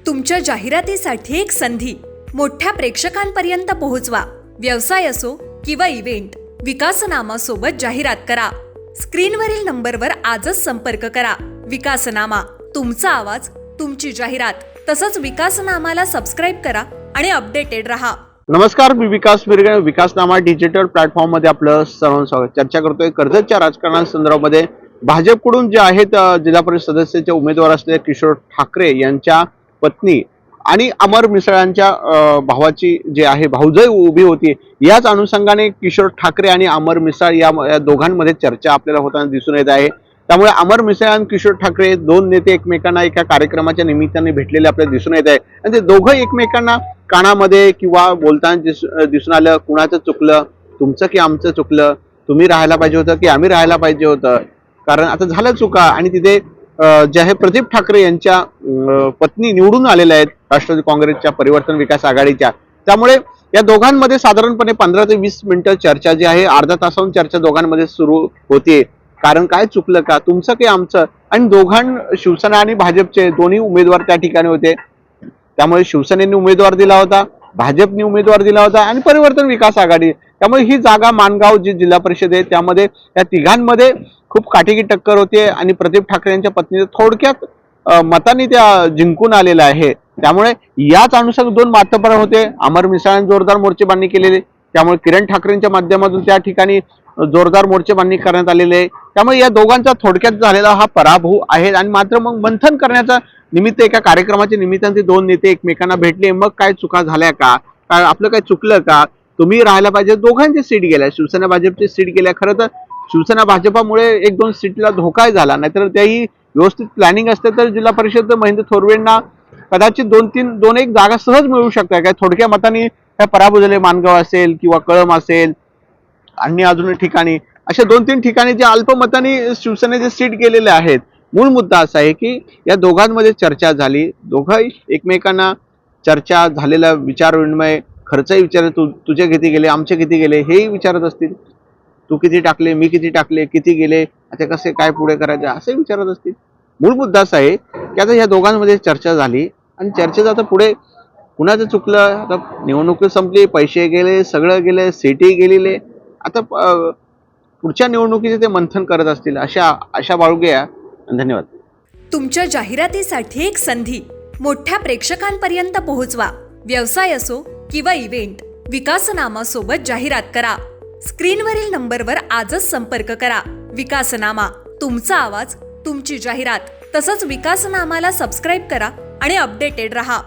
तुमच्या जाहिरातीसाठी एक संधी मोठ्या प्रेक्षकांपर्यंत पोहोचवा. व्यवसाय असो किंवा इव्हेंट, विकासनामा सोबत जाहिरात करा. स्क्रीनवरील नंबरवर आजच संपर्क करा. विकासनामा, तुमचा आवाज, तुमची जाहिरात. तसंच विकासनामाला सबस्क्राईब करा आणि अपडेटेड रहा. नमस्कार, मी विकास मिरगे. विकासनामा डिजिटल प्लॅटफॉर्म मध्ये आपलं सर्वांचं स्वागत. चर्चा करतोय कर्जतच्या राजकारणासंदर्भामध्ये भाजपकडून जे आहेत जिल्हा परिषद सदस्याचे उमेदवार असलेले किशोर ठाकरे यांच्या पत्नी आणि अमर मिसळांच्या भावाची जे आहे भाऊजाई उभी होती. याच अनुषंगाने किशोर ठाकरे आणि अमर मिसळ या दोघांमध्ये चर्चा आपल्याला होताना दिसून येत आहे. त्यामुळे अमर मिसळ आणि किशोर ठाकरे दोन नेते एकमेकांना एका कार्यक्रमाच्या निमित्ताने भेटलेले आपल्याला दिसून येत आहे. आणि ते दोघं एकमेकांना कानामध्ये किंवा बोलताना दिसून आलं, कुणाचं चुकलं, तुमचं की आमचं चुकलं, तुम्ही राहायला पाहिजे होतं की आम्ही राहायला पाहिजे होतं. कारण आता झालं चुका. आणि तिथे जे आहे प्रदीप ठाकरे यांच्या पत्नी निवडून आलेल्या आहेत राष्ट्रवादी काँग्रेसच्या परिवर्तन विकास आघाडीच्या. त्यामुळे या दोघांमध्ये साधारणपणे 15 ते 20 मिनिटं चर्चा जी आहे, अर्धा तासाहून चर्चा दोघांमध्ये सुरू होते. कारण काय चुकलं का, तुमचं की आमचं. आणि शिवसेना आणि भाजपचे दोन्ही उमेदवार त्या ठिकाणी होते. त्यामुळे शिवसेनेने उमेदवार दिला होता, भाजपने उमेदवार दिला होता आणि परिवर्तन विकास आघाडी. त्यामुळे ही जागा माणगाव जी जिल्हा परिषद आहे त्यामध्ये या तिघांमध्ये खूप काटेकी टक्कर होते. आणि प्रदीप ठाकरे यांच्या पत्नीने थोडक्यात मतांनी त्या जिंकून आलेल्या आहे. त्यामुळे याच अनुसार दोन मातब्बर होते. अमर मिसळांनी जोरदार मोर्चेबांधणी केलेली, त्यामुळे किरण ठाकरेंच्या माध्यमातून त्या ठिकाणी जोरदार मोर्चेबांधणी करण्यात आलेली आहे. त्यामुळे या दोघांचा थोडक्यात झालेला हा पराभव आहे. आणि मात्र मग मंथन करण्याचा निमित्त एका कार्यक्रमाच्या निमित्ताने ते दोन नेते एकमेकांना भेटले. मग काय चुका झाल्या का, आपलं काय चुकलं का, तुम्ही राहायला पाहिजे. दोघांची सीट गेल्या, शिवसेना भाजपची सीट गेल्या. खरं तर शिवसेना भाजपामुळे 1-2 सीटला धोकाही झाला, नाहीतर त्याही व्यवस्थित प्लॅनिंग असते तर जिल्हा परिषद महेंद्र थोरवेंना कदाचित 2-1 जागा सहज मिळू शकतात. काय थोडक्या मतांनी काय पराभव झाले. माणगाव असेल किंवा कळम असेल, अन्य अजून ठिकाणी अशा 2-3 ठिकाणी जे अल्पमतांनी शिवसेनेचे सीट गेलेले आहेत. मूळ मुद्दा असा आहे की या दोघांमध्ये चर्चा झाली, दोघंही एकमेकांना चर्चा झालेला विचार विनिमय, खर्चही विचार, तुझे किती गेले, आमचे किती गेले, हेही विचारत असतील. तू किती टाकले, मी किती टाकले, किती गेले, आता कसे काय पुढे करायचे असंही विचारत असतील. मूळ मुद्दा असा आहे की आता या दोघांमध्ये चर्चा झाली आणि चर्चेचं आता पुढे कुणाचं चुकलं. आता निवडणूक संपली, पैसे गेले, सगळं गेले, सीटही गेलेले. आता पुढच्या निवडणुकीचे ते मंथन करत असतील. अशा बाळगूया. धन्यवाद. तुमच्या जाहिरातीसाठी एक संधी मोठ्या प्रेक्षकांपर्यंत पोहोचवा. व्यवसाय असो किंवा इव्हेंट, विकासनामा सोबत जाहिरात करा. स्क्रीनवरील नंबरवर आजच संपर्क करा. विकासनामा, तुमचा आवाज, तुमची जाहिरात. तसंच विकासनामाला सबस्क्राईब करा आणि अपडेटेड रहा.